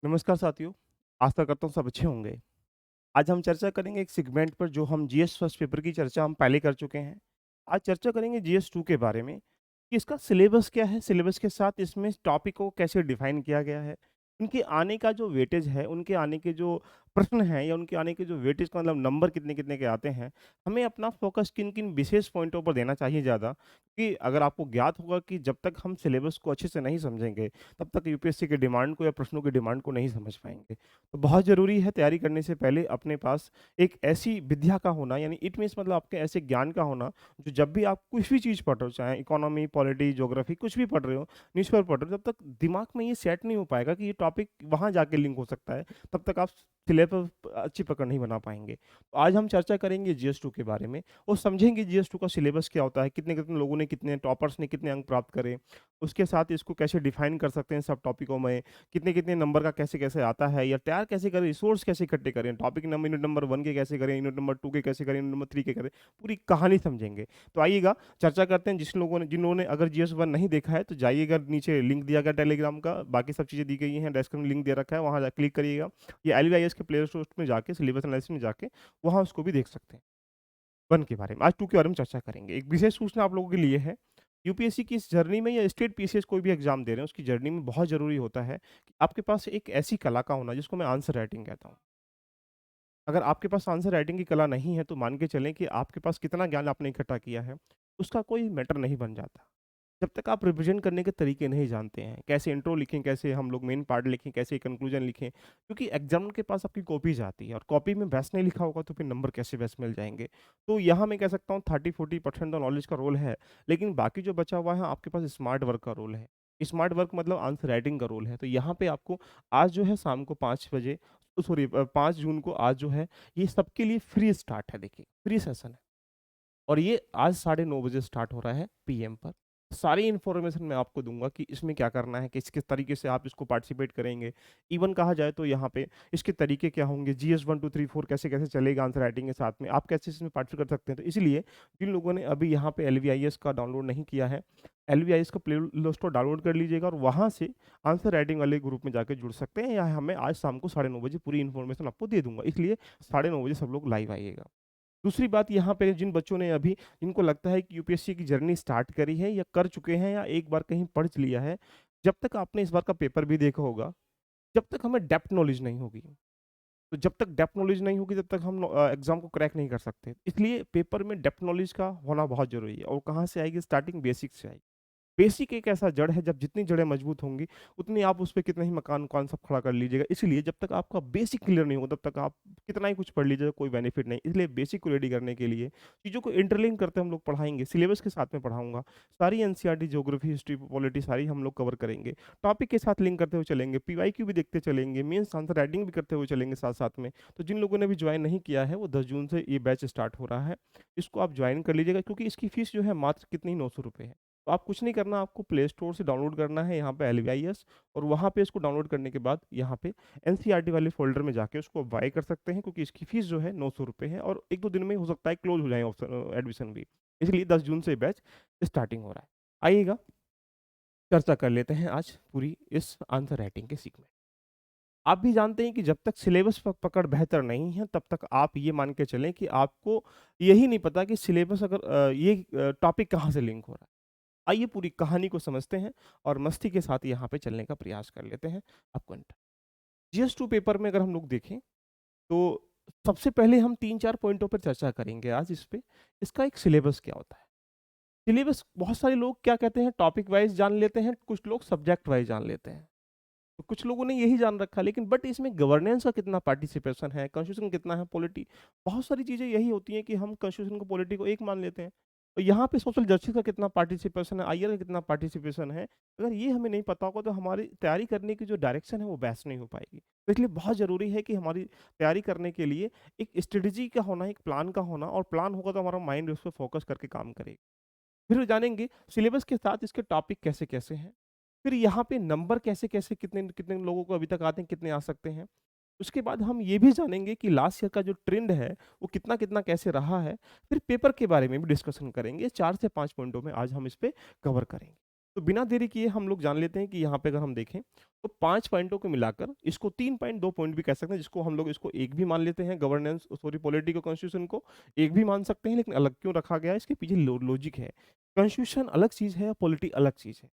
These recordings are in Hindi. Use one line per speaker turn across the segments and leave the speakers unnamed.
नमस्कार साथियों, आशा करता हूँ सब अच्छे होंगे। आज हम चर्चा करेंगे एक सेगमेंट पर जो हम जीएस फर्स्ट पेपर की चर्चा हम पहले कर चुके हैं। आज चर्चा करेंगे जीएस 2 के बारे में कि इसका सिलेबस क्या है, सिलेबस के साथ इसमें टॉपिक को कैसे डिफाइन किया गया है। उनके आने का जो वेटेज है, उनके आने के जो प्रश्न हैं या उनके आने के जो वेटेज का मतलब नंबर कितने-कितने के आते हैं, हमें अपना फ़ोकस किन-किन विशेष पॉइंटों पर देना चाहिए ज़्यादा। क्योंकि अगर आपको ज्ञात होगा कि जब तक हम सिलेबस को अच्छे से नहीं समझेंगे, तब तक यूपीएससी के डिमांड को या प्रश्नों की डिमांड को नहीं समझ पाएँगे। तो बहुत ज़रूरी है तैयारी करने से पहले अपने पास एक ऐसी विद्या का होना यानी इट मीन्स मतलब आपके ऐसे ज्ञान का होना जो जब भी आप कुछ भी चीज़ पढ़ रहे हो, चाहे इकोनॉमी, पॉलिटी, ज्योग्राफी कुछ भी पढ़ रहे हो, न्यूज़पेपर पढ़ रहे हो, तब तक दिमाग में ये सेट नहीं हो पाएगा कि ये टॉपिक वहाँ जाके लिंक हो सकता है। तब तक आप सिलेबस अच्छी पकड़ नहीं बना पाएँगे। तो आज हम चर्चा करेंगे जीएस 2 के बारे में और समझेंगे जीएस 2 का सिलेबस क्या होता है, कितने-कितने लोगों ने कितने टॉपर्स ने कितने अंक प्राप्त करे। उसके साथ इसको कैसे डिफाइन कर सकते हैं सब टॉपिकों में, कितने-कितने नंबर का कैसे-कैसे आता है या तैयार कैसे करें, रिसोर्स कैसे इकट्ठे करें, टॉपिक नंबर यूनिट नंबर 1 के कैसे करें, यूनिट नंबर 2 के कैसे करें, यूनिट नंबर 3 के करें, पूरी कहानी समझेंगे। तो आइएगा चर्चा करते हैं जिन लोगों ने अगर जीएस 1 नहीं देखा है तो जाइएगा नीचे लिंक दिया गया टेलीग्राम का, बाकी सब चीज़ें दी गई हैं, डिस्क्रिप्शन में लिंक दे रखा है, वहाँ जा क्लिक करिएगा। या एलवीआईएस के प्ले स्टोर में जाके सिलेबस एनालिसिस में जाके वहाँ उसको भी देख सकते हैं। 1 के बारे में, आज 2 के बारे में चर्चा करेंगे। एक विशेष सूचना आप लोगों के लिए है, यूपीएससी की इस जर्नी में या स्टेट पीसीएस कोई भी एग्ज़ाम दे रहे हैं, उसकी जर्नी में बहुत ज़रूरी होता है कि आपके पास एक ऐसी कला का होना जिसको मैं आंसर राइटिंग कहता हूँ। अगर आपके पास आंसर राइटिंग की कला नहीं है, तो मान के चलें कि आपके पास कितना ज्ञान आपने इकट्ठा किया है, उसका कोई मैटर नहीं बन जाता। जब तक आप रिप्रेज़ेंट करने के तरीके नहीं जानते हैं, कैसे इंट्रो लिखें, कैसे हम लोग मेन पार्ट लिखें, कैसे कंक्लूजन लिखें, क्योंकि एग्ज़ाम के पास आपकी कॉपीज़ आती है और कॉपी में बेस्ट नहीं लिखा होगा तो फिर नंबर कैसे बेस्ट मिल जाएँगे। तो यहाँ मैं कह सकता हूँ 30-40% तो नॉलेज का रोल है, लेकिन बाकी जो बचा हुआ है आपके पास स्मार्ट वर्क का रोल है। स्मार्ट वर्क मतलब आंसर राइटिंग का रोल है। तो यहाँ पे आपको आज जो है शाम को 5 बजे 5 जून को आज जो है, ये सबके लिए फ्री स्टार्ट है देखिए, फ्री सेशन है। और ये आज साढ़े 9 बजे स्टार्ट हो रहा है पीएम पर। सारी इन्फॉर्मेशन मैं आपको दूँगा कि इसमें क्या करना है, किस-किस तरीके से आप इसको पार्टिसिपेट करेंगे। इवन कहा जाए तो यहाँ पे इसके तरीके क्या होंगे, जीएस 1, 2, 3, 4 कैसे-कैसे चलेगा आंसर राइटिंग के साथ में, आप कैसे इसमें पार्टिसिपेट कर सकते हैं। तो इसलिए जिन लोगों ने अभी यहाँ पे एलवीआईएस का डाउनलोड नहीं किया है, एलवीआईएस का प्ले स्टोर डाउनलोड कर लीजिएगा और वहाँ से आंसर राइटिंग वाले ग्रुप में जाके जुड़ सकते हैं या हमें आज शाम को साढ़े 9 बजे पूरी इन्फॉर्मेशन आपको दे दूँगा। इसलिए साढ़े 9 बजे सब लोग लाइव आइएगा। दूसरी बात यहाँ पे जिन बच्चों ने अभी जिनको लगता है कि यूपीएससी की जर्नी स्टार्ट करी है या कर चुके हैं या एक बार कहीं पढ़ लिया है, जब तक आपने इस बार का पेपर भी देखा होगा, जब तक हमें डेप्थ नॉलेज नहीं होगी, तो जब तक डेप्थ नॉलेज नहीं होगी तब तक हम एग्ज़ाम को क्रैक नहीं कर सकते। इसलिए पेपर में डेप्थ नॉलेज का होना बहुत ज़रूरी है और कहाँ से आएगी स्टार्टिंग बेसिक से आएगी। बेसिक एक ऐसा जड़ है जब जितनी जड़ें मजबूत होंगी, उतनी आप उसपे कितना ही मकान कॉन्सेप्ट खड़ा कर लीजिएगा। इसलिए जब तक आपका बेसिक क्लियर नहीं होगा तब तक आप कितना ही कुछ पढ़ लीजिएगा कोई बेनिफिट नहीं। इसलिए बेसिक को रेडी करने के लिए चीज़ों को इंटरलिंक करते हम लोग पढ़ाएँगे, सिलेबस के साथ में पढ़ाऊँगा। सारी एनसीईआरटी, ज्योग्राफी, हिस्ट्री, पॉलिटी सारी हम लोग कवर करेंगे। टॉपिक के साथ लिंक करते हुए चलेंगे, पीवाईक्यू भी देखते चलेंगे, मेंस आंसर राइटिंग भी करते हुए चलेंगे साथ-साथ में। तो जिन लोगों ने अभी जॉइन नहीं किया है, वो 10 जून से ये बैच स्टार्ट हो रहा है। इसको आप जॉइन कर लीजिएगा क्योंकि इसकी फीस जो है मात्र कितनी ₹900 है। तो आप कुछ नहीं करना, आपको प्ले स्टोर से डाउनलोड करना है यहाँ पे एलवीआईएस और वहाँ पे इसको डाउनलोड करने के बाद यहाँ पे एनसीईआरटी वाले फ़ोल्डर में जाके उसको बाय कर सकते हैं क्योंकि इसकी फ़ीस जो है ₹900 है और 1-2 दिन में हो सकता है क्लोज़ हो जाए ऑप्शन एडमिशन भी। इसलिए 10 जून से बैच स्टार्टिंग हो रहा है। आइएगा, चर्चा कर लेते हैं आज पूरी इस आंसर राइटिंग के सीख में। आप भी जानते हैं कि जब तक सिलेबस पकड़ बेहतर नहीं है, तब तक आप ये मान के चलें कि आपको यही नहीं पता कि सिलेबस अगर टॉपिक कहाँ से लिंक हो रहा है। आइए पूरी कहानी को समझते हैं और मस्ती के साथ यहाँ पे चलने का प्रयास कर लेते हैं अब कंटिन्यू। जीएस 2 पेपर में अगर हम लोग देखें तो सबसे पहले हम 3-4 पॉइंटों पर चर्चा करेंगे आज इस पे। इसका एक सिलेबस क्या होता है? सिलेबस बहुत सारे लोग क्या कहते हैं टॉपिक वाइज़ जान लेते हैं, कुछ लोग सब्जेक्ट वाइज़ जान लेते हैं। तो कुछ लोगों ने यही जान रखा लेकिन बट इसमें गवर्नेंस का कितना पार्टिसिपेशन है, कॉन्स्टिट्यूशन कितना है, पॉलिटी बहुत सारी चीज़ें यही होती हैं कि हम कॉन्स्टिट्यूशन को पॉलिटी को एक मान लेते हैं। तो यहाँ पे सोशल जस्टिस का कितना पार्टिसिपेशन है, आईआर का कितना पार्टिसिपेशन है, अगर ये हमें नहीं पता होगा तो हमारी तैयारी करने की जो डायरेक्शन है वो बेस्ट नहीं हो पाएगी। तो इसलिए बहुत ज़रूरी है कि हमारी तैयारी करने के लिए एक स्ट्रेटजी का होना, एक प्लान का होना और प्लान होगा तो हमारा माइंड उस पे फोकस करके काम करेगा। फिर जानेंगे सिलेबस के साथ इसके टॉपिक कैसे-कैसे हैं। फिर यहाँ पे नंबर कैसे-कैसे कितने-कितने लोगों को अभी तक आते हैं, कितने आ सकते हैं। उसके बाद हम ये भी जानेंगे कि लास्ट ईयर का जो ट्रेंड है, वो कितना-कितना कैसे रहा है। फिर पेपर के बारे में भी डिस्कशन करेंगे। 4 से 5 पॉइंटों में आज हम इस पे कवर करेंगे। तो बिना देरी किए हम लोग जान लेते हैं कि यहाँ पे अगर हम देखें, तो 5 पॉइंटों को मिलाकर इसको 3 पॉइंट, 2 पॉइंट भी कह सकते हैं, जिसको हम लोग इसको एक भी मान लेते हैं, गवर्नेंस सॉरी पॉलिटी को, कॉन्स्टिट्यूशन को एक भी मान सकते हैं, लेकिन अलग क्यों रखा गया है, इसके पीछे लॉजिक है। कॉन्स्टिट्यूशन अलग चीज़ है, पॉलिटी अलग चीज़ है।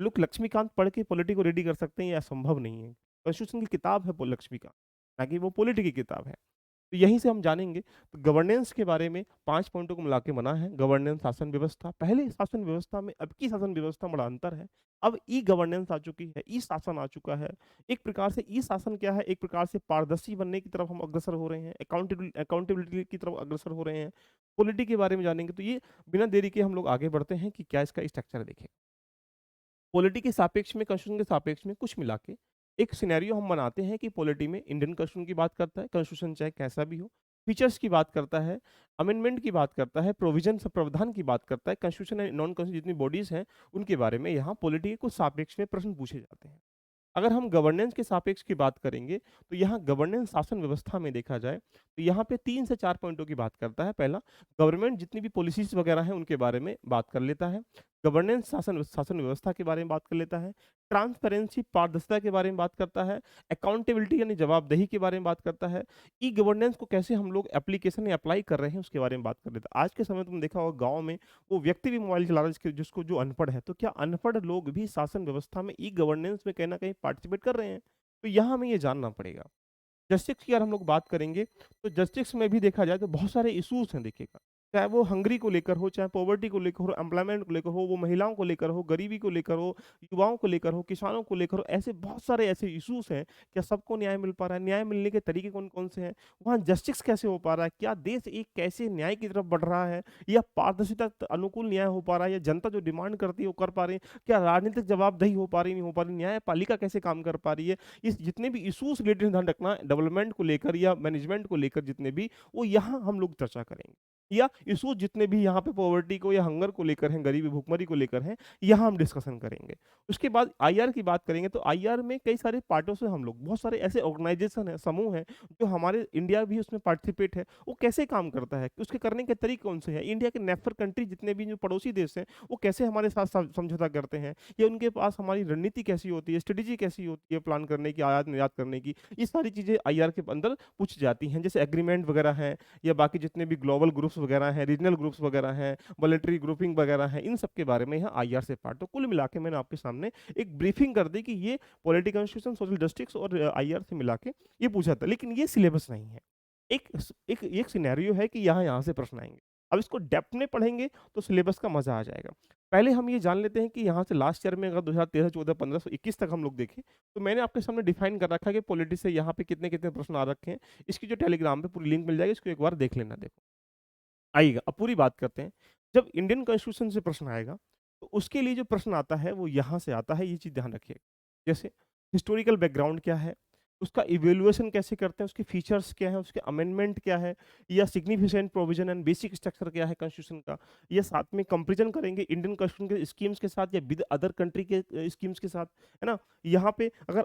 लोग लक्ष्मीकांत पढ़ के पॉलिटी को रेडी कर सकते हैं, ये असंभव नहीं है। कॉन्स्टिट्यूशन की किताब है लक्ष्मीकांत, ना कि वो पॉलिटी की किताब है। तो यहीं से हम जानेंगे, तो गवर्नेंस के बारे में 5 पॉइंटों को मिला के बना है। गवर्नेंस शासन व्यवस्था, पहले शासन व्यवस्था में अब की शासन व्यवस्था में बड़ा अंतर है। अब ई गवर्नेंस आ चुकी है, ई शासन आ चुका है। एक प्रकार से ई शासन क्या है, एक प्रकार से पारदर्शी बनने की तरफ हम अग्रसर हो रहे हैं, अकाउंटेबिलिटी की तरफ अग्रसर हो रहे हैं। पॉलिटी के बारे में जानेंगे, तो ये बिना देरी के हम लोग आगे बढ़ते हैं कि क्या इसका स्ट्रक्चर देखें। पॉलिटी के सापेक्ष में, कॉन्स्टिट्यूशन के सापेक्ष में कुछ मिला के एक सिनेरियो हम बनाते हैं कि पॉलिटी में इंडियन कॉन्स्टिट्यूशन की बात करता है, कॉन्स्टिट्यूशन चाहे कैसा भी हो, फीचर्स की बात करता है, अमेंडमेंट की बात करता है, प्रोविजन प्रावधान की बात करता है, कॉन्स्टिट्यूशन एंड नॉन कॉन्स्टिट्यूशन जितनी बॉडीज हैं उनके बारे में यहाँ पॉलिटी के कुछ सापेक्ष में प्रश्न पूछे जाते हैं। अगर हम गवर्नेंस के सापेक्ष की बात करेंगे, तो यहाँ गवर्नेंस शासन व्यवस्था में देखा जाए, तो यहाँ पे 3 से 4 पॉइंटों की बात करता है। पहला, गवर्नमेंट जितनी भी पॉलिसीज़ वगैरह हैं, उनके बारे में बात कर लेता है। गवर्नेंस शासन शासन व्यवस्था के बारे में बात कर लेता है। ट्रांसपेरेंसी, पारदर्शिता के बारे में बात करता है। अकाउंटेबिलिटी यानी जवाबदेही के बारे में बात करता है। ई गवर्नेंस को कैसे हम लोग एप्लीकेशन या अप्लाई कर रहे हैं, उसके बारे में बात कर लेता है। आज के समय में तुमने देखा होगा गाँव में वो व्यक्ति भी मोबाइल चला रहा है जिसको जो अनपढ़ है, तो क्या अनपढ़ लोग भी शासन व्यवस्था में ई गवर्नेंस में कहीं न कहीं पार्टिसिपेट कर रहे हैं? तो यहाँ हमें ये जानना पड़ेगा। जस्टिस की अगर हम लोग बात करेंगे, तो जस्टिस में भी देखा जाए तो बहुत सारे इश्यूज़ हैं देखिएगा। चाहे वो हंगरी को लेकर हो, चाहे पॉवर्टी को लेकर हो, एम्प्लॉयमेंट को लेकर हो, वो महिलाओं को लेकर हो, गरीबी को लेकर हो, युवाओं को लेकर हो, किसानों को लेकर हो, ऐसे बहुत सारे ऐसे इश्यूज़ हैं। क्या सबको न्याय मिल पा रहा है? न्याय मिलने के तरीके कौन-कौन से हैं? वहाँ जस्टिस कैसे हो पा रहा है? क्या देश एक कैसे न्याय की तरफ बढ़ रहा है? या पारदर्शिता अनुकूल न्याय हो पा रहा है, या जनता जो डिमांड करती है वो कर पा रही है? क्या राजनीतिक जवाबदेही हो पा रही है, नहीं हो पा रही? न्यायपालिका कैसे काम कर पा रही है? इस जितने भी इश्यूज़ रिलेटेड ध्यान रखना, डेवलपमेंट को लेकर या मैनेजमेंट को लेकर जितने भी, वो यहाँ हम लोग चर्चा करेंगे। या इश्यूज़ जितने भी यहाँ पे पॉवर्टी को या हंगर को लेकर हैं, गरीबी भुखमरी को लेकर हैं, यहाँ हम डिस्कशन करेंगे। उसके बाद आईआर की बात करेंगे, तो आईआर में कई सारे पार्टों से हम लोग, बहुत सारे ऐसे ऑर्गेनाइजेशन हैं, समूह हैं, जो हमारे इंडिया भी उसमें पार्टिसिपेट है। वो कैसे काम करता है? उसके करने के तरीके कौन से हैं? इंडिया के नेबर कंट्री जितने भी जो पड़ोसी देश हैं, वो कैसे हमारे साथ समझौता करते हैं? या उनके पास हमारी रणनीति कैसी होती है, स्ट्रेटेजी कैसी होती है प्लान करने की, आयात-निर्यात करने की? ये सारी चीज़ें आईआर के अंदर पूछी जाती हैं। जैसे एग्रीमेंट वगैरह हैं, या बाकी जितने भी ग्लोबल ग्रुप्स वगैरह हैं, रीजनल ग्रुप्स वगैरह हैं, वॉलंटरी ग्रुपिंग वगैरह हैं, इन सब के बारे में यहाँ आईआर से पार्ट। तो कुल मिला के मैंने आपके सामने एक ब्रीफिंग कर दी कि ये पॉलिटिकल कॉन्स्टिट्यूशन, सोशल जस्टिस और आईआर से मिला के ये पूछा था। लेकिन ये सिलेबस नहीं है। एक सिनेरियो है कि यहाँ से प्रश्न आएँगे। अब इसको डेप्थ में पढ़ेंगे तो सिलेबस का मज़ा आ जाएगा। पहले हम ये जान लेते हैं कि यहाँ से लास्ट ईयर में अगर 2013, 14, 15 से 21 तक हम लोग देखें, तो मैंने आपके सामने डिफाइन कर रखा है कि पॉलिटी से यहाँ पे कितने-कितने प्रश्न आ रखे हैं। इसकी जो टेलीग्राम पे पूरी लिंक मिल जाएगी, इसको एक बार देख लेना देखो। आइएगा, अब पूरी बात करते हैं। जब इंडियन कॉन्स्टिट्यूशन से प्रश्न आएगा, तो उसके लिए जो प्रश्न आता है वो यहाँ से आता है, ये चीज़ ध्यान रखिएगा। जैसे हिस्टोरिकल बैकग्राउंड क्या है? उसका इवैल्यूएशन कैसे करते हैं? उसके फीचर्स क्या हैं? उसके अमेंडमेंट क्या है? या significant provision and basic structure क्या है कॉन्स्टिट्यूशन का? या साथ में कंपैरिजन करेंगे इंडियन कॉन्स्टिट्यूशन के स्कीम्स के साथ या विद अदर कंट्री के स्कीम्स के साथ, है ना? यहाँ पे अगर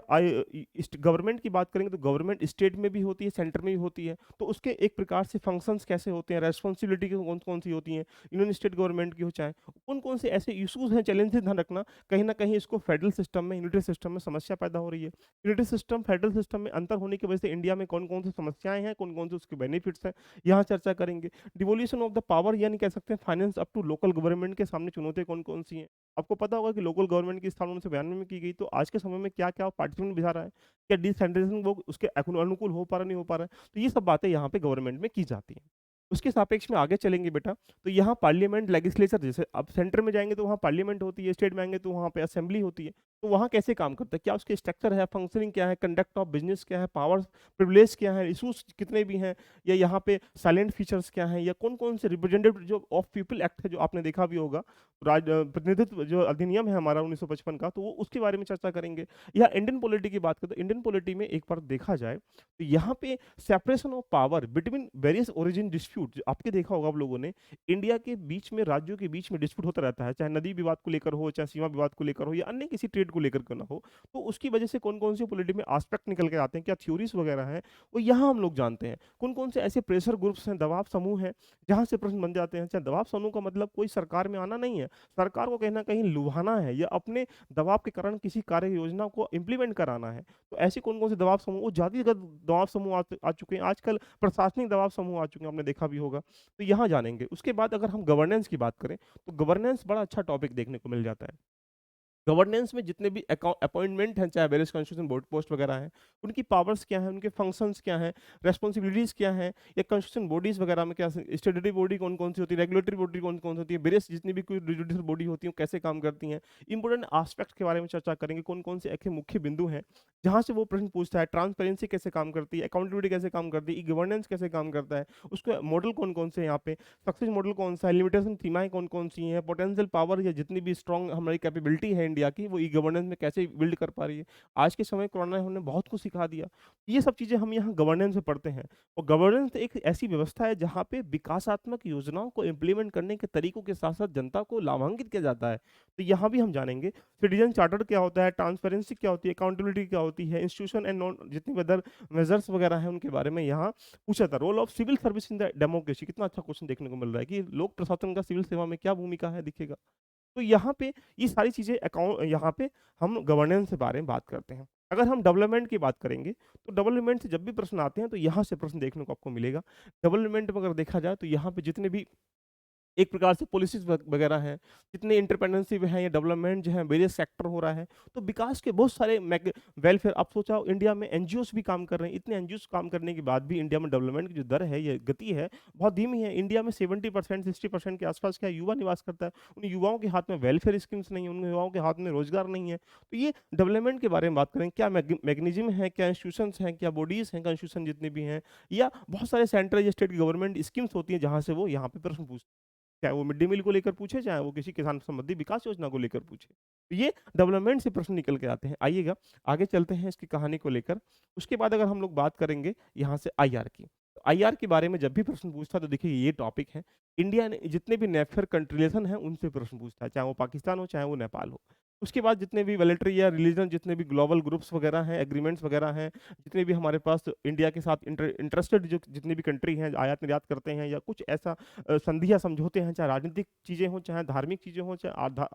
गवर्नमेंट की बात करेंगे, तो गवर्नमेंट स्टेट में भी होती है, सेंटर में भी होती है। तो उसके एक प्रकार से फंक्शंस कैसे होते हैं, रेस्पॉन्सिबिलिटी कौन-कौन सी होती हैं, यूनियन स्टेट गवर्नमेंट की हो चाहे, कौन-कौन से ऐसे इश्यूज़ हैं, चैलेंजेस ध्यान रखना, कहीं न कहीं इसको फेडरल सिस्टम में, यूनिटरी सिस्टम में समस्या पैदा हो रही है। यूनिटरी सिस्टम, फेडरल सिस्टम में अंतर होने की वजह से इंडिया में कौन-कौन सी समस्याएँ हैं, कौन-कौन से उसके बेनिफिट्स हैं, यहाँ चर्चा करेंगे। डिवोल्यूशन ऑफ द पावर, यानी कह सकते हैं finance up to local government के सामने चुनौतियाँ कौन-कौन सी हैं। आपको पता होगा कि लोकल गवर्नमेंट की स्थापना 1992 में की गई, तो आज के समय में क्या-क्या पार्टिसिपेंट बिठा रहा है? क्या डिसेंट्रलाइजेशन वो उसके अनुकूल हो पा रहा है, नहीं हो पा रहा है? तो ये सब बातें यहाँ पे गवर्नमेंट में की जाती हैं। उसके सापेक्ष में आगे चलेंगे बेटा, तो यहाँ पार्लियामेंट, लेजिस्लेचर, जैसे अब सेंटर में जाएँगे तो वहाँ पार्लियामेंट होती है, स्टेट में आएँगे तो वहाँ पे असेंबली होती है। तो वहाँ कैसे काम करता है? क्या उसके स्ट्रक्चर है, फंक्शनिंग क्या है, कंडक्ट ऑफ बिज़नेस क्या है, पावर्स, प्रिविलेज क्या है, इश्यूज़ कितने भी हैं, या यहाँ पे साइलेंट फीचर्स क्या हैं, या कौन-कौन से रिप्रेजेंटेटिव जो ऑफ पीपल एक्ट है, जो आपने देखा भी होगा, प्रतिनिधित्व जो अधिनियम है हमारा 1955 का, तो वो उसके बारे में चर्चा करेंगे। या इंडियन पॉलिटी की बात करें, तो इंडियन पॉलिटी में एक बार देखा जाए, तो यहाँ पे separation of power between various origin dispute, आपके देखा होगा आप लोगों ने, इंडिया के बीच में, राज्यों के बीच में डिस्प्यूट होता रहता है, चाहे नदी विवाद को लेकर हो, चाहे सीमा विवाद को लेकर हो, या अन्य किसी ट्रेड को लेकर क्यों ना हो, तो उसकी वजह से कौन-कौन से पॉलिटी में एस्पेक्ट निकल के आते हैं, क्या थ्योरीज़ वगैरह हैं, वो यहाँ हम लोग जानते हैं। कौन-कौन से ऐसे प्रेशर ग्रुप्स हैं, दबाव समूह हैं, जहाँ से प्रश्न बन जाते हैं। अच्छा, दबाव समूह का मतलब कोई सरकार में आना नहीं है, सरकार को कहीं न कहीं लुभाना है या अपने दबाव के कारण किसी कार्य योजना को इम्प्लीमेंट कराना है। तो ऐसे कौन-कौन से दबाव समूह, वो जातिगत दबाव समूह आ चुके हैं, आजकल प्रशासनिक दबाव समूह आ चुके हैं, आपने देखा भी होगा। तो यहाँ जानेंगे। उसके बाद अगर हम गवर्नेंस की बात करें, तो गवर्नेंस बड़ा अच्छा टॉपिक देखने को मिल जाता है। गवर्नेंस में जितने भी अपॉइंटमेंट हैं, चाहे वेरियस कॉन्स्टिट्यूशन बोर्ड पोस्ट वगैरह हैं, उनकी पावर्स क्या हैं, उनके फंक्शंस क्या हैं, रिस्पॉन्सिबिलिटीज़ क्या हैं, या कॉन्स्टिट्यूशन बॉडीज़ वगैरह में क्या स्टैट्यूटरी बॉडी कौन-कौन सी होती है, रेगुलेटरी बॉडी कौन-कौन सी होती है, वेरियस जितनी भी कोई जुडिशियल बॉडी होती है, वो कैसे काम करती हैं। इंपॉर्टेंट एस्पेक्ट्स के बारे में चर्चा करेंगे, कौन-कौन से ऐसे मुख्य बिंदु हैं, जहाँ से वो प्रश्न पूछता है, ट्रांसपेरेंसी कैसे काम करती है, अकाउंटेबिलिटी कैसे काम करती है, ई-गवर्नेंस कैसे काम करता है, उसके मॉडल कौन-कौन से हैं यहाँ पे, सक्सेस मॉडल कौन-सा है, लिमिटेशन सीमाएँ कौन-कौन सी हैं, पोटेंशियल पावर या जितनी भी स्ट्रॉन्ग हमारी कैपेबिलिटी है इंडिया की, वो ई-गवर्नेंस में कैसे बिल्ड कर पा रही है। आज के समय कोरोना ने हमें बहुत कुछ सिखा दिया। ये सब चीज़ें हम यहाँ गवर्नेंस में पढ़ते हैं, और गवर्नेंस एक ऐसी व्यवस्था है जहाँ पे विकासात्मक योजनाओं को इम्प्लीमेंट करने के तरीकों के साथ-साथ जनता को लाभान्वित किया जाता है। तो यहाँ भी हम जानेंगे सिटीजन चार्टर क्या होता है, ट्रांसपेरेंसी क्या होती है, अकाउंटेबिलिटी क्या होती है, इंस्टीट्यूशन एंड नॉन जितनी भी अदर मेजर्स वगैरह हैं उनके बारे में यहाँ पूछा था। Role of civil service in the democracy, कितना अच्छा क्वेश्चन देखने को मिल रहा है कि लोक प्रशासन का सिविल सेवा में क्या भूमिका है, दिखेगा। तो यहाँ पे ये सारी चीज़ें यहाँ पे हम गवर्नेंस के बारे में बात करते हैं। अगर हम डेवलपमेंट की बात करेंगे, तो डेवलपमेंट से जब भी प्रश्न आते हैं, तो यहाँ से प्रश्न देखने को आपको मिलेगा। डेवलपमेंट में अगर देखा जाए, तो यहाँ पे जितने भी एक प्रकार से पॉलिसीज़ वगैरह हैं, जितने इंटरपेंडेंसी में हैं या डेवलपमेंट जो है वेरियस सेक्टर हो रहा है, तो विकास के बहुत सारे वेलफेयर, आप सोचा इंडिया में एनजीओज़ भी काम कर रहे हैं, इतने एनजीओज़ काम करने के बाद भी इंडिया में डेवलपमेंट की जो दर है, ये गति है, बहुत धीमी है। इंडिया में 70% 60% के आसपास क्या युवा निवास करता है, उन युवाओं के हाथ में वेलफेयर स्कीम्स नहीं है, उन युवाओं के हाथ में रोजगार नहीं है। तो ये डेवलपमेंट के बारे में बात करें, क्या मैकेनिज्म है, क्या इंस्टीट्यूशंस हैं, क्या बॉडीज़ हैं, कॉन्स्टिट्यूशन जितने भी हैं, या बहुत सारे सेंट्रल या स्टेट गवर्नमेंट स्कीम्स होती हैं, जहाँ से वो यहाँ पे प्रश्न पूछते हैं। चाहे वो मिड डे मील को लेकर पूछे, चाहे वो किसी किसान संबंधी विकास योजना को लेकर पूछे। तो ये डेवलपमेंट से प्रश्न निकल के आते हैं। आइएगा, आगे चलते हैं इसकी कहानी को लेकर। उसके बाद अगर हम लोग बात करेंगे यहाँ से आईआर की। तो आईआर के बारे में जब भी प्रश्न पूछता है, तो देखिए ये टॉपिक है। इंडिया ने जितने भी नेफर कंट्रिलेशन हैं, उनसे प्रश्न पूछता है, चाहे वो पाकिस्तान हो, चाहे वो नेपाल हो। उसके बाद जितने भी वॉलंटरी या रिलीजन, जितने भी ग्लोबल ग्रुप्स वगैरह हैं, एग्रीमेंट्स वगैरह हैं, जितने भी हमारे पास इंडिया के साथ इंटरेस्टेड जो जितनी भी कंट्री हैं, आयात-निर्यात करते हैं, या कुछ ऐसा संधि या समझौते हैं, चाहे राजनीतिक चीज़ें हों, चाहे धार्मिक चीज़ें हों, चाहे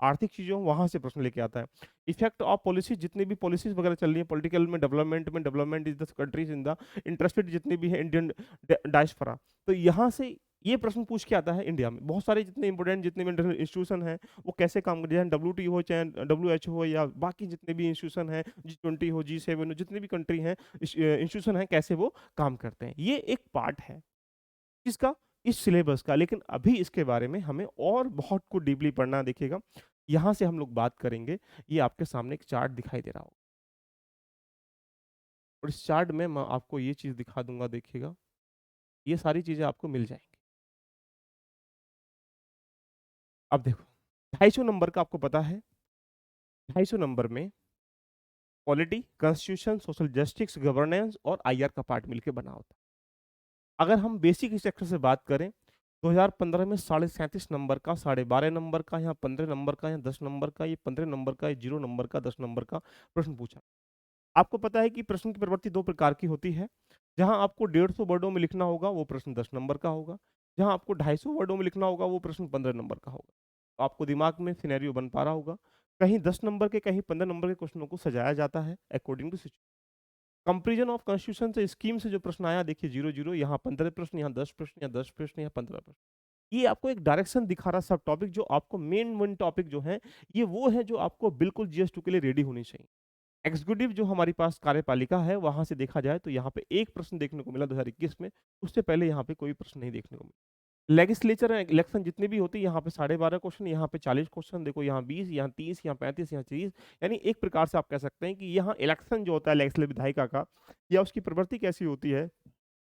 आर्थिक चीज़ें हों, वहाँ से प्रश्न लेके आता है। इफेक्ट ऑफ पॉलिसीज़, जितनी भी पॉलिसीज़ वगैरह चल रही है पॉलिटिकल में, development is the countries in the interested, जितने भी हैं इंडियन डायस्पोरा। तो यहाँ से ये प्रश्न पूछ के आता है इंडिया में। बहुत सारे जितने इंपोर्टेंट जितने भी इंटरनेशनल इंस्टीट्यूशन हैं, वो कैसे काम कर रहे हैं, डब्ल्यूटीओ हो, चाहे डब्ल्यूएचओ हो, या बाकी जितने भी इंस्टीट्यूशन हैं, जी20 हो, जी7 हो, जितने भी कंट्री हैं, इंस्टीट्यूशन हैं, कैसे वो काम करते हैं। ये एक पार्ट है किसका? इस सिलेबस का। लेकिन अभी इसके बारे में हमें और बहुत कुछ डीपली पढ़ना है, देखिएगा। यहाँ से हम लोग बात करेंगे, ये आपके सामने एक चार्ट दिखाई दे रहा होगा, और इस चार्ट में मैं आपको ये चीज़ दिखा दूँगा, देखिएगा। ये सारी चीज़ें आपको मिल जाएँगी। अब देखो, 250 नंबर का आपको पता है, 250 नंबर में polity, constitution, social justice, governance और आईआर का पार्ट मिलके बना होता है। अगर हम बेसिक स्ट्रक्चर से बात करें, 2015 में 37.5 नंबर का, 12.5 नंबर का, यहाँ 15 नंबर का, यहाँ 10 नंबर का, ये 15 नंबर का, ये 0 नंबर का, 10 नंबर का प्रश्न पूछा। आपको पता है कि प्रश्न की प्रवृत्ति 2 प्रकार की होती है। जहाँ आपको 150 वर्डों में लिखना होगा, वो प्रश्न 10 नंबर का होगा। जहाँ आपको 250 वर्डों में लिखना होगा, वो प्रश्न 15 नंबर का होगा। तो आपको दिमाग में सिनेरियो बन पा रहा होगा। कहीं 10 नंबर के, कहीं 15 नंबर के क्वेश्चनों को सजाया जाता है according to situation. Comparison of constitution से, स्कीम से जो प्रश्न आया, देखिए 0-0, यहाँ 15 प्रश्न, यहाँ 10 प्रश्न, यहाँ 10 प्रश्न, यहाँ 15 प्रश्न। ये आपको एक डायरेक्शन दिखा रहा सब टॉपिक, जो आपको मेन टॉपिक जो है, ये वो है जो आपको बिल्कुल जीएस 2 के लिए रेडी होनी चाहिए। एग्जीक्यूटिव जो हमारी पास कार्यपालिका है, वहाँ से देखा जाए तो यहाँ पे एक प्रश्न देखने को मिला 2021 में, उससे पहले यहाँ पे कोई प्रश्न नहीं देखने को मिला। लेजिस्लेचर इलेक्शन जितनी भी होती है, यहाँ पे 12.5 क्वेश्चन, यहाँ पे 40 क्वेश्चन, देखो यहाँ 20, यहाँ 30, यहाँ 35, यहाँ 30, यानी एक प्रकार से आप कह सकते हैं कि यहाँ इलेक्शन जो होता है लेजिस्लेटिव विधायिका का, या उसकी प्रवृत्ति कैसी होती है,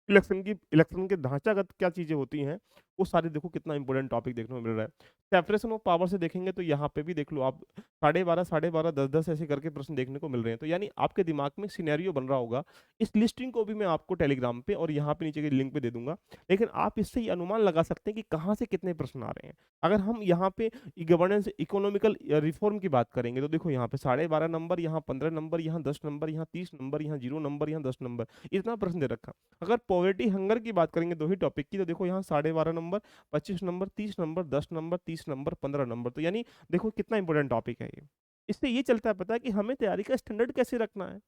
इलेक्शन के ढांचागत क्या चीज़ें होती हैं, वो सारे देखो कितना इंपॉर्टेंट टॉपिक देखने को मिल रहा है। सेपरेशन ऑफ पावर से देखेंगे तो यहाँ पे भी देख लो आप, 12:30 12:30 10-10 ऐसे करके प्रश्न देखने को मिल रहे हैं। तो यानी आपके दिमाग में सिनेरियो बन रहा होगा। इस लिस्टिंग को भी मैं आपको टेलीग्राम पे और यहाँ पे नीचे के लिंक पे दे दूंगा। लेकिन आप इससे ये अनुमान लगा सकते हैं कि कहाँ से कितने प्रश्न आ रहे हैं। अगर हम यहाँ पे गवर्नेंस इकोनॉमिकल रिफॉर्म की बात करेंगे तो देखो यहाँ पे 12.5 नंबर, यहाँ 15 नंबर, यहाँ 10 नंबर, यहाँ 30 नंबर, यहाँ 0 नंबर, यहाँ 10 नंबर, इतना प्रश्न दे रखा। अगर पॉवर्टी हंगर की बात करेंगे दो ही टॉपिक की, तो देखो यहाँ 12.5 number, 25 number, 30 number, 10 number, 30 number, 15 number. तो यानी देखो कितना इंपॉर्टेंट टॉपिक है ये। इससे ये चलता है पता है कि हमें तैयारी का स्टैंडर्ड कैसे रखना है।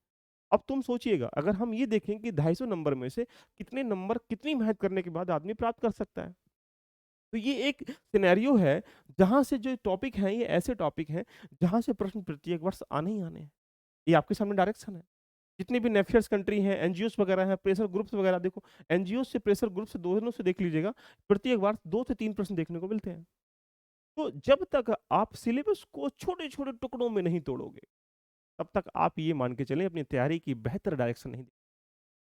अब तुम सोचिएगा, अगर हम ये देखें कि 250 नंबर में से कितने नंबर कितनी मेहनत करने के बाद आदमी प्राप्त कर सकता है। तो ये एक सिनेरियो है जहां से जो टॉपिक हैं ये ऐसे टॉपिक हैं जहां से प्रश्न प्रत्येक वर्ष आने ही आने हैं। ये आपके सामने डायरेक्शन है। जितनी भी नेफियर्स कंट्री हैं, एनजीओस वगैरह हैं, प्रेशर ग्रुप्स वगैरह देखो, एनजीओ से प्रेशर ग्रुप से दोनों से देख लीजिएगा, प्रत्येक बार 2 से 3 प्रश्न देखने को मिलते हैं। तो जब तक आप सिलेबस को छोटे छोटे टुकड़ों में नहीं तोड़ोगे, तब तक आप ये मान के चलें अपनी तैयारी की बेहतर डायरेक्शन नहीं।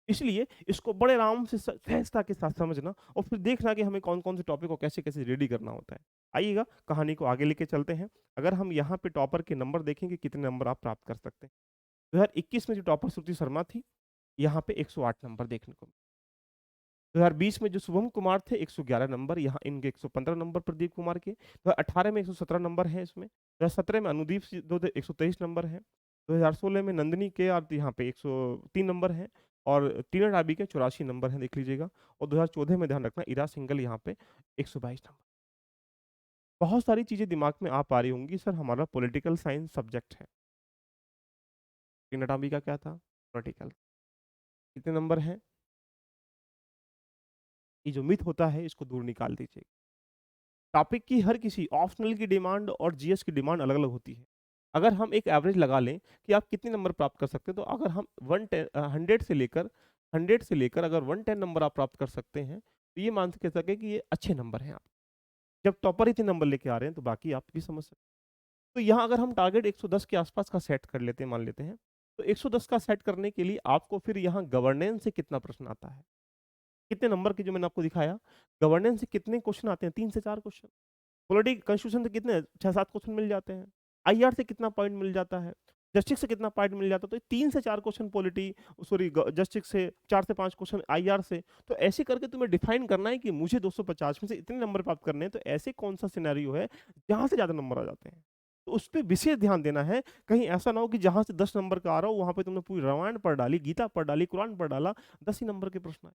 इसलिए इसको बड़े आराम से सहजता के साथ समझना और फिर देखना कि हमें कौन कौन से टॉपिक को कैसे कैसे रेडी करना होता है। आइएगा कहानी को आगे लेके चलते हैं। अगर हम यहाँ पे टॉपर के नंबर देखेंगे कितने नंबर आप प्राप्त कर सकते हैं। 2021 में जो टॉपर श्रुति शर्मा थी, यहाँ पे 108 नंबर देखने को। 2020 में जो शुभम कुमार थे 111 नंबर, यहाँ इनके 115 नंबर प्रदीप कुमार के। 2018 में 117 नंबर है इसमें। 2017 में अनुदीप 123 नंबर है। 2016 में नंदिनी के आर यहाँ पे 103 नंबर है। और टीना डाबी के 84 नंबर हैं, देख लीजिएगा। और 2014 में ध्यान रखना इरा सिंगल यहाँ पे 122 नंबर। बहुत सारी चीजें दिमाग में आ पा रही होंगी, सर हमारा पॉलिटिकल साइंस सब्जेक्ट है। टीना डाबी का क्या था? पॉलिटिकल। कितने नंबर हैं? ये जो मिथ होता है इसको दूर निकाल दीजिए। टॉपिक की हर किसी ऑप्शनल की डिमांड और जीएस की डिमांड अलग अलग होती है। अगर हम एक एवरेज लगा लें कि आप कितने नंबर प्राप्त कर सकते हैं, तो अगर हम 100 से लेकर अगर 110 नंबर आप प्राप्त कर सकते हैं, तो ये मान के सके कि ये अच्छे नंबर हैं आप। जब टॉपर इतने नंबर लेके आ रहे हैं तो बाकी आप भी समझ सकते हैं। तो यहाँ अगर हम टारगेट 110 के आसपास का सेट कर लेते हैं, मान लेते हैं, तो 110 का सेट करने के लिए आपको फिर यहाँ गवर्नेंस से कितना प्रश्न आता है, कितने नंबर की जो मैंने आपको दिखाया, गवर्नेंस से कितने क्वेश्चन आते हैं, 3 से 4 क्वेश्चन। पॉलिटी कॉन्स्टिट्यूशन से कितने 6-7 क्वेश्चन मिल जाते हैं। आईआर से कितना पॉइंट मिल जाता है, जस्टिस से कितना पॉइंट मिल जाता है। तो 3 से 4 क्वेश्चन पॉलिटी, सॉरी जस्टिस से, 4 से 5 क्वेश्चन आईआर से। तो ऐसे करके तुम्हें डिफाइन करना है कि मुझे 250 में से इतने नंबर प्राप्त करने हैं। तो ऐसे कौन सा सिनेरियो है जहां से ज्यादा नंबर आ जाते हैं, तो उस पर विशेष ध्यान देना है। कहीं ऐसा ना हो कि जहां से 10 नंबर का आ रहा हो वहां पे तुमने पूरी रामायण पढ़ डाली, गीता पढ़ डाली, कुरान पढ़ डाला, 10 ही नंबर के प्रश्न आए।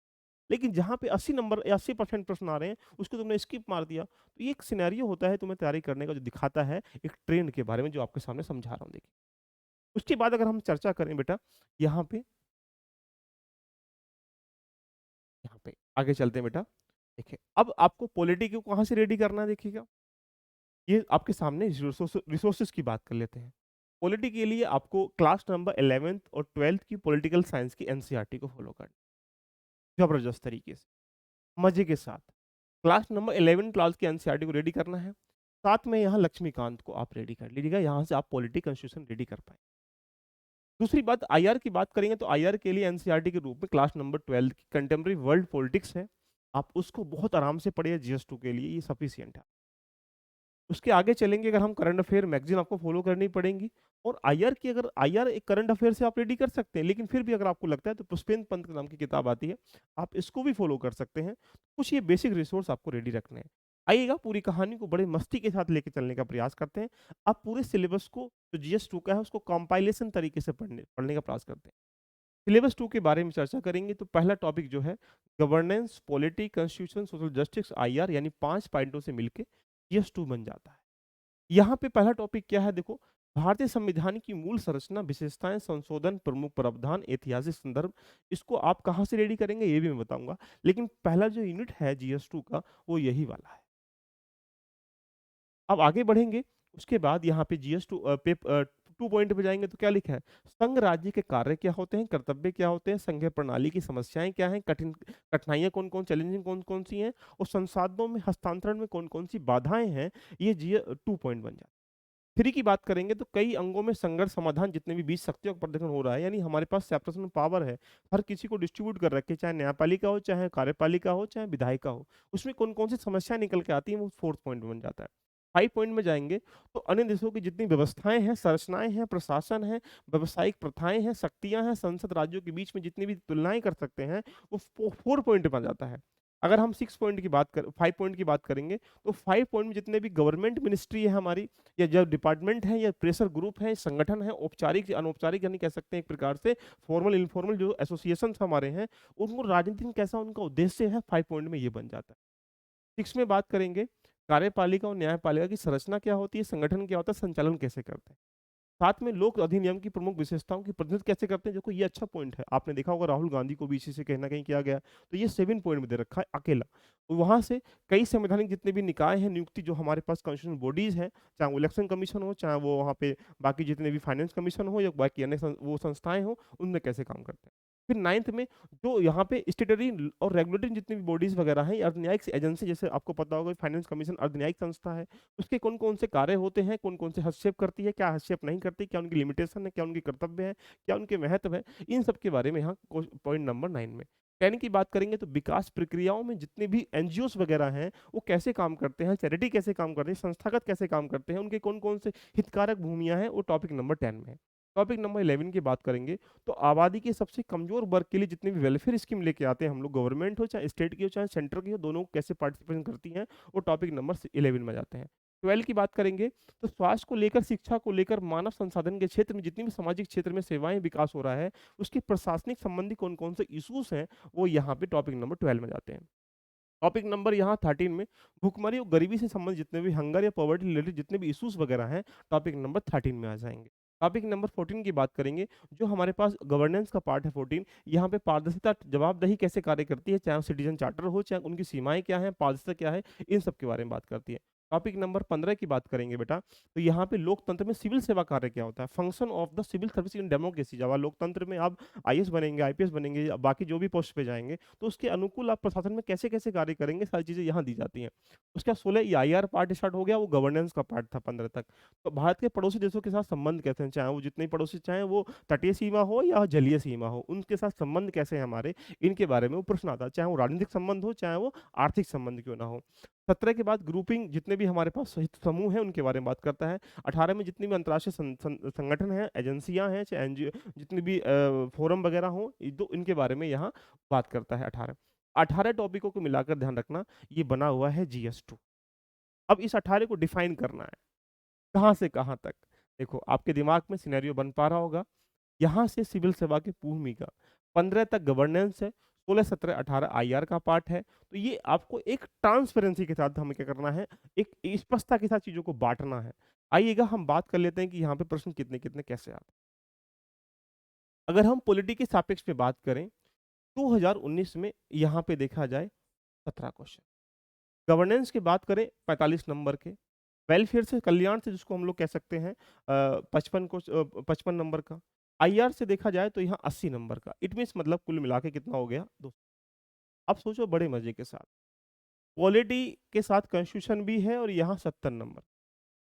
लेकिन जहाँ पे 80 नंबर या 80% प्रश्न आ रहे हैं उसको तुमने स्किप मार दिया। तो ये एक सिनेरियो होता है तुम्हें तैयारी करने का, जो दिखाता है एक ट्रेंड के बारे में, जो आपके सामने समझा रहा हूँ। देखिए उसके बाद अगर हम चर्चा करें बेटा, यहाँ पे यहाँ पे आगे चलते हैं बेटा। देखिए अब आपको पॉलिटी को कहाँ से रेडी करना है, देखिएगा ये आपके सामने रिसोर्सेज की बात कर लेते हैं। पॉलिटी के लिए आपको क्लास नंबर 11th और 12th की पॉलिटिकल साइंस की एनसीईआरटी को फॉलो करना जबरदस्त तरीके से, मजे के साथ। क्लास नंबर 11 क्लास की एनसीईआरटी को रेडी करना है। साथ में यहाँ लक्ष्मीकांत को आप रेडी कर लीजिएगा, यहाँ से आप पॉलिटी कॉन्स्टिट्यूशन रेडी कर पाए। दूसरी बात, आईआर की बात करेंगे तो आईआर के लिए एनसीईआरटी के रूप में क्लास नंबर 12 की कंटेम्प्रेरी वर्ल्ड पॉलिटिक्स है। आप उसको बहुत आराम से पढ़िए, जीएस 2 के लिए ये सफिशियंट है। उसके आगे चलेंगे, अगर हम करंट अफेयर मैगजीन आपको फॉलो करनी पड़ेंगी। और आईआर की, अगर आईआर एक करंट अफेयर से आप रेडी कर सकते हैं, लेकिन फिर भी अगर आपको लगता है तो पुष्पेंद्र पंत नाम की किताब आती है, आप इसको भी फॉलो कर सकते हैं। कुछ ये बेसिक रिसोर्स आपको रेडी रखने हैं। आइएगा पूरी कहानी को बड़े मस्ती के साथ लेके चलने का प्रयास करते हैं। आप पूरे सिलेबस को जो जीएस 2 का है उसको कंपाइलेशन तरीके से पढ़ने पढ़ने का प्रयास करते हैं। सिलेबस 2 के बारे में चर्चा करेंगे तो पहला टॉपिक जो है governance, polity, constitution, social justice, IR, यानी 5 पॉइंटों से मिलके जीएस 2 बन जाता है। यहाँ पे पहला टॉपिक क्या है, देखो भारतीय संविधान की मूल संरचना, विशेषताएं, संशोधन, प्रमुख प्रावधान, ऐतिहासिक संदर्भ। इसको आप कहाँ से रेडी करेंगे ये भी मैं बताऊंगा, लेकिन पहला जो यूनिट है जीएस 2 का वो यही वाला है। अब आगे बढ़ेंगे, उसके बाद यहाँ पे जीएस 2 टू पॉइंट पे जाएंगे तो क्या लिखा है, संघ राज्य के कार्य क्या होते हैं, कर्तव्य क्या होते हैं, संघीय प्रणाली की समस्याएं क्या हैं, कठिनाइयां कौन कौन, चैलेंजिंग कौन कौन सी हैं, और संसाधनों में हस्तांतरण में कौन कौन सी बाधाएं हैं। ये जी 2 पॉइंट बन जाता है। 3 की बात करेंगे तो कई अंगों में संघर्ष समाधान जितने भी 20 शक्तियों का प्रदर्शन हो रहा है, यानी हमारे पास सेपरेशन ऑफ पावर है। हर किसी को डिस्ट्रीब्यूट कर रखे, चाहे न्यायपालिका हो, चाहे कार्यपालिका हो, चाहे विधायिका हो। उसमें कौन-कौन सी समस्याएँ निकल के आती हैं, वो 4th पॉइंट बन जाता है। 5 पॉइंट में जाएँगे तो अन्य देशों की जितनी व्यवस्थाएँ हैं, संरचनाएँ हैं, प्रशासन है, व्यावसायिक प्रथाएँ हैं, शक्तियाँ हैं, संसद राज्यों के बीच में जितनी भी तुलनाएँ कर सकते हैं, वो 4 पॉइंट में आ जाता है। अगर हम 6 पॉइंट की बात कर 5 पॉइंट की बात करेंगे, तो 5 पॉइंट में जितने भी गवर्नमेंट मिनिस्ट्री है हमारी, या जो डिपार्टमेंट है, या प्रेशर ग्रुप है, संगठन है, औपचारिक या अनौपचारिक यानी कह सकते हैं एक प्रकार से फॉर्मल इनफॉर्मल जो एसोसिएशंस हमारे हैं, उनको राजनीति में कैसा उनका उद्देश्य है, 5 पॉइंट में ये बन जाता है। 6 में बात करेंगे, कार्यपालिका और न्यायपालिका की संरचना क्या होती है, संगठन क्या होता है, संचालन कैसे करते हैं। साथ में लोक अधिनियम की प्रमुख विशेषताओं की प्रतिनिधित्व कैसे करते हैं, देखो ये अच्छा पॉइंट है। आपने देखा होगा राहुल गांधी को भी इसी से कहीं न कहीं किया गया, तो ये 7 पॉइंट में दे रखा है अकेला। तो वहाँ से कई संवैधानिक जितने भी निकाय हैं, नियुक्ति जो हमारे पास कॉन्स्टिट्यूशनल बॉडीज़ हैं, चाहे वो इलेक्शन कमीशन हो, चाहे वो वहाँ पे बाकी जितने भी फाइनेंस कमीशन हो, या बाकी अन्य वो संस्थाएँ हों, उनमें कैसे काम करते हैं। फिर 9th में जो यहाँ पे स्टैट्यूटरी और रेगुलेटरी जितनी भी बॉडीज़ वगैरह हैं, अर्धन्यायिक एजेंसी, जैसे आपको पता होगा फाइनेंस कमीशन अर्धन्यायिक संस्था है। उसके कौन-कौन से कार्य होते हैं, कौन-कौन से हस्तक्षेप करती है, क्या हस्तक्षेप नहीं करती, क्या उनकी लिमिटेशन है, क्या उनके कर्तव्य है, क्या उनके महत्व है, इन सब के बारे में यहाँ पॉइंट नंबर 9 में। 10 की बात करेंगे तो विकास प्रक्रियाओं में जितने भी एनजीओज़ वगैरह हैं, वो कैसे काम करते हैं, चैरिटी कैसे काम करती है, संस्थागत कैसे काम करते हैं, उनके कौन-कौन से हितकारक भूमियाँ हैं, वो टॉपिक नंबर 10 में है। टॉपिक नंबर 11 की बात करेंगे तो आबादी के सबसे कमज़ोर वर्ग के लिए जितनी भी वेलफेयर स्कीम लेके आते हैं हम लोग, गवर्नमेंट हो, चाहे स्टेट की हो, चाहे सेंटर की हो, दोनों कैसे पार्टिसिपेशन करती हैं, वो टॉपिक नंबर 11 में जाते हैं। 12 की बात करेंगे तो स्वास्थ्य को लेकर, शिक्षा को लेकर, मानव संसाधन के क्षेत्र में जितनी भी सामाजिक क्षेत्र में सेवाएँ विकास हो रहा है, उसके प्रशासनिक संबंधी कौन-कौन से इश्यूज़ हैं, वो यहाँ पे टॉपिक नंबर 12 में जाते हैं। टॉपिक नंबर यहाँ 13 में भुखमरी और गरीबी से संबंधित जितने भी हंगर या पॉवर्टी रिलेटेड जितने भी इश्यूज वगैरह हैं, टॉपिक नंबर 13 में आ जाएंगे। टॉपिक नंबर 14 की बात करेंगे, जो हमारे पास गवर्नेंस का पार्ट है 14, यहाँ पे पारदर्शिता जवाबदेही कैसे कार्य करती है, चाहे सिटीजन चार्टर हो, चाहे उनकी सीमाएं क्या है, पारदर्शिता क्या है, इन सब के बारे में बात करती है। टॉपिक नंबर 15 की बात करेंगे बेटा, तो यहाँ पे लोकतंत्र में सिविल सेवा कार्य क्या होता है, function of the civil service in democracy. जब आप लोकतंत्र में आप आईएएस बनेंगे, आईपीएस बनेंगे, या बाकी जो भी पोस्ट पे जाएंगे, तो उसके अनुकूल आप प्रशासन में कैसे-कैसे कार्य करेंगे, सारी चीज़ें यहाँ दी जाती हैं। उसके बाद 16 ईआईआर पार्ट स्टार्ट हो गया, वो गवर्नेंस का पार्ट था 15 तक। तो भारत के पड़ोसी देशों के साथ संबंध कैसे हैं, चाहे वो जितने भी पड़ोसी, चाहे वो तटीय सीमा हो या जलीय सीमा हो, उनके साथ संबंध कैसे हैं हमारे, इनके बारे में वो प्रश्न आता है। चाहे वो राजनीतिक संबंध हो, चाहे वो आर्थिक संबंध क्यों ना हो। 17 के बाद ग्रुपिंग जितने भी हमारे पास हित समूह हैं, उनके बारे में बात करता है। 18 में जितनी भी अंतर्राष्ट्रीय संगठन हैं, एजेंसियाँ हैं, चाहे एनजीओ जितनी भी फोरम वगैरह हों, इनके बारे में यहाँ बात करता है 18। 18 टॉपिकों को मिलाकर ध्यान रखना, ये बना हुआ है जीएस 2। अब इस 18 को डिफाइन करना है, कहाँ से कहाँ तक। देखो, आपके दिमाग में सिनेरियो बन पा रहा होगा, यहाँ से सिविल सेवा की भूमिका, 15 तक गवर्नेंस है, 16, 17, 18 आईआर का पार्ट है। तो ये आपको एक ट्रांसपेरेंसी के साथ हमें क्या करना है, एक स्पष्टता के साथ चीज़ों को बाँटना है। आइएगा हम बात कर लेते हैं कि यहाँ पे प्रश्न कितने-कितने कैसे आते हैं। अगर हम पॉलिटी के सापेक्ष में बात करें, 2019 में यहाँ पे देखा जाए 17 क्वेश्चन। गवर्नेंस की बात करें 45 नंबर के, वेलफेयर से, कल्याण से जिसको हम लोग कह सकते हैं 55 नंबर का, आईआर से देखा जाए तो यहाँ 80 नंबर का। इट मीन्स मतलब कुल मिला के कितना हो गया 2। अब सोचो बड़े मजे के साथ, पॉलिटी के साथ कॉन्स्टिट्यूशन भी है और यहाँ 70 नंबर,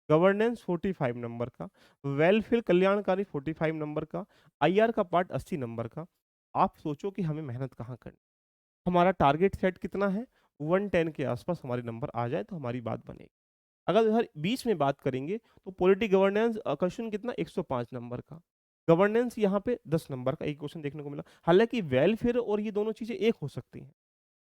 गवर्नेंस 45 नंबर का, वेलफेयर कल्याणकारी 45 नंबर का, आईआर का पार्ट 80 नंबर का। आप सोचो कि हमें मेहनत कहाँ करनी, हमारा टारगेट सेट कितना है, 110 के आसपास हमारे नंबर आ जाए तो हमारी बात बनेगी। अगर इधर बीच में बात करेंगे तो पॉलिटी गवर्नेंस क्वेश्चन कितना 105 नंबर का, गवर्नेंस यहाँ पे 10 नंबर का एक क्वेश्चन देखने को मिला। हालांकि वेलफेयर और ये दोनों चीजें एक हो सकती हैं,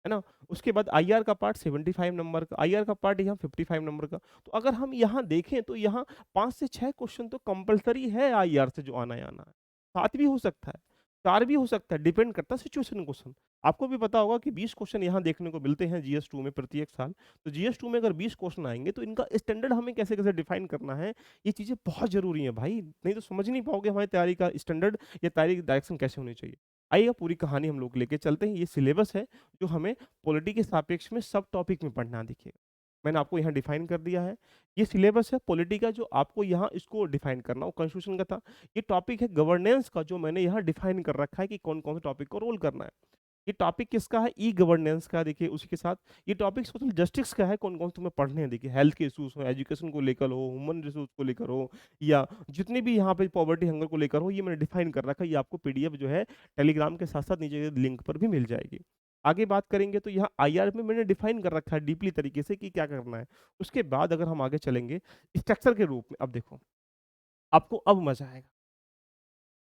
है ना। उसके बाद आईआर का पार्ट 75 नंबर का, आईआर का पार्ट यहाँ 55 नंबर का। तो अगर हम यहाँ देखें तो यहाँ 5 से 6 क्वेश्चन तो कंपलसरी है आईआर से, जो आना ही आना है। 7 भी हो सकता है, 4 भी हो सकता है, डिपेंड करता है सिचुएशन क्वेश्चन। आपको भी पता होगा कि 20 क्वेश्चन यहाँ देखने को मिलते हैं जीएस 2 में प्रत्येक साल। तो जीएस 2 में अगर 20 क्वेश्चन आएंगे तो इनका स्टैंडर्ड हमें कैसे-कैसे डिफाइन करना है, ये चीज़ें बहुत ज़रूरी है भाई। नहीं तो समझ नहीं पाओगे हमारी तैयारी का स्टैंडर्ड या तैयारी की डायरेक्शन कैसे होनी चाहिए। आइए पूरी कहानी हम लोग लेके चलते हैं। ये सिलेबस है जो हमें पॉलिटी के सापेक्ष में सब टॉपिक में पढ़ना दिखेगा। मैंने आपको यहाँ डिफाइन कर दिया है। ये सिलेबस है पॉलिटी का, जो आपको यहाँ इसको डिफाइन करना, वो कॉन्स्टिट्यूशन का था। ये टॉपिक है गवर्नेंस का, जो मैंने यहाँ डिफाइन कर रखा है कि कौन-कौन से टॉपिक को रोल करना है। ये टॉपिक किसका है? ई-गवर्नेंस का। देखिए उसी के साथ ये टॉपिक सोशल जस्टिस का है, कौन-कौन से तुम्हें पढ़ने हैं। देखिए हेल्थ के इश्यूज़ हो, एजुकेशन को लेकर हो, ह्यूमन रिसोर्स को लेकर हो या जितने भी यहाँ पे पॉवर्टी हंगर को लेकर हो, ये मैंने डिफाइन कर रखा है। ये आपको पीडीएफ जो है टेलीग्राम के साथ-साथ नीचे लिंक पर भी मिल जाएगी। आगे बात करेंगे तो यहाँ आईआर में मैंने डिफाइन कर रखा है डीपली तरीके से कि क्या करना है। उसके बाद अगर हम आगे चलेंगे स्ट्रक्चर के रूप में, अब देखो, आपको अब मज़ा आएगा।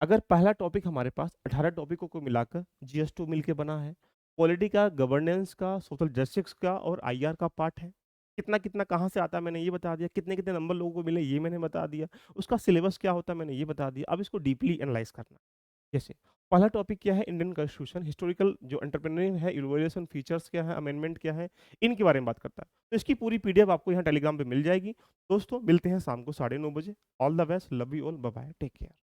अगर पहला टॉपिक हमारे पास 18 टॉपिकों को मिलाकर जीएस2 मिलके बना है, पॉलिटी का, गवर्नेंस का, सोशल जस्टिस का और आईआर का पार्ट है। कितना-कितना कहाँ से आता है मैंने ये बता दिया, कितने-कितने नंबर लोगों को मिले ये मैंने बता दिया, उसका सिलेबस क्या होता है मैंने ये बता दिया। अब इसको डीपली एनालाइज़ करना है। जैसे पहला टॉपिक क्या है? इंडियन कॉन्स्टिट्यूशन, हिस्टोरिकल जो एंटरप्रेन्योर है, इवोल्यूशन फीचर्स क्या है, अमेंडमेंट क्या है, इनके बारे में बात करता है। तो इसकी पूरी पीडीएफ आपको यहाँ टेलीग्राम पे मिल जाएगी। दोस्तों मिलते हैं शाम को 9:30 बजे। All the best, love you all, bye bye, take care.